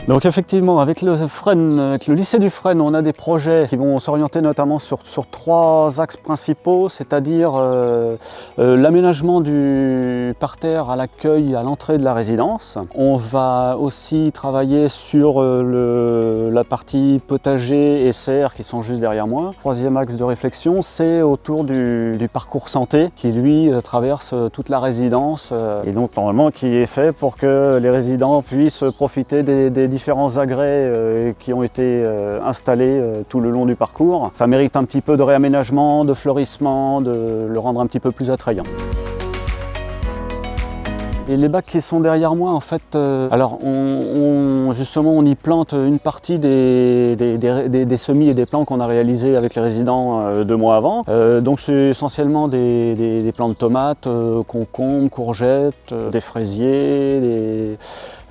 Donc effectivement, avec le Fresnes, avec le lycée du Fresnes, on a des projets qui vont s'orienter notamment sur 3 axes principaux, c'est-à-dire l'aménagement du parterre à l'accueil à l'entrée de la résidence. On va aussi travailler sur la partie potager et serre qui sont juste derrière moi. Troisième axe de réflexion, c'est autour du parcours santé qui lui traverse toute la résidence et donc normalement qui est fait pour que les résidents puissent profiter des différents agrès qui ont été installés tout le long du parcours. Ça mérite un petit peu de réaménagement, de fleurissement, de le rendre un petit peu plus attrayant. Et les bacs qui sont derrière moi, en fait, alors justement on y plante une partie des semis et des plants qu'on a réalisés avec les résidents 2 mois avant. Donc c'est essentiellement des plants de tomates, concombres, courgettes, des fraisiers,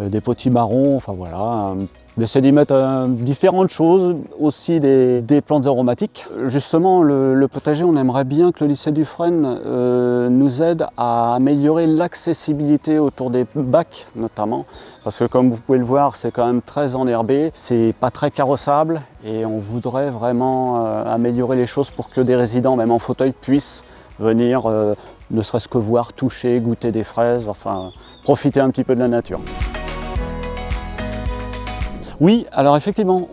des potimarrons, enfin voilà. On essaie d'y mettre différentes choses, aussi des plantes aromatiques. Justement, le potager, on aimerait bien que le lycée du Fresnes nous aide à améliorer l'accessibilité autour des bacs, notamment. Parce que comme vous pouvez le voir, c'est quand même très enherbé, c'est pas très carrossable et on voudrait vraiment améliorer les choses pour que des résidents, même en fauteuil, puissent venir, ne serait-ce que voir, toucher, goûter des fraises, enfin profiter un petit peu de la nature. Oui, alors effectivement,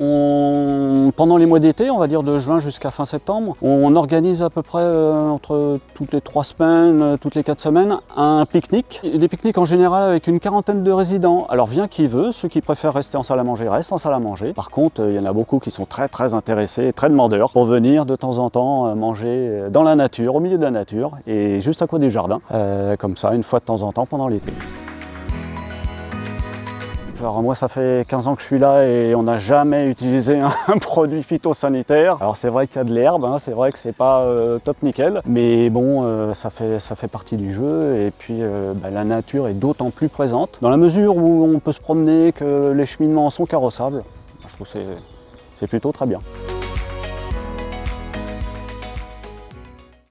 pendant les mois d'été, on va dire de juin jusqu'à fin septembre, on organise à peu près entre toutes les 3 semaines, toutes les 4 semaines, un pique-nique. Des pique-niques en général avec une quarantaine de résidents. Alors vient qui veut, ceux qui préfèrent rester en salle à manger restent en salle à manger. Par contre, il y en a beaucoup qui sont très intéressés et très demandeurs pour venir de temps en temps manger dans la nature, au milieu de la nature et juste à côté du jardin, comme ça, une fois de temps en temps pendant l'été. Alors moi ça fait 15 ans que je suis là et on n'a jamais utilisé un produit phytosanitaire. Alors c'est vrai qu'il y a de l'herbe, hein, c'est vrai que c'est pas top nickel, mais bon ça fait partie du jeu et puis la nature est d'autant plus présente. Dans la mesure où on peut se promener, que les cheminements sont carrossables, je trouve que c'est plutôt très bien.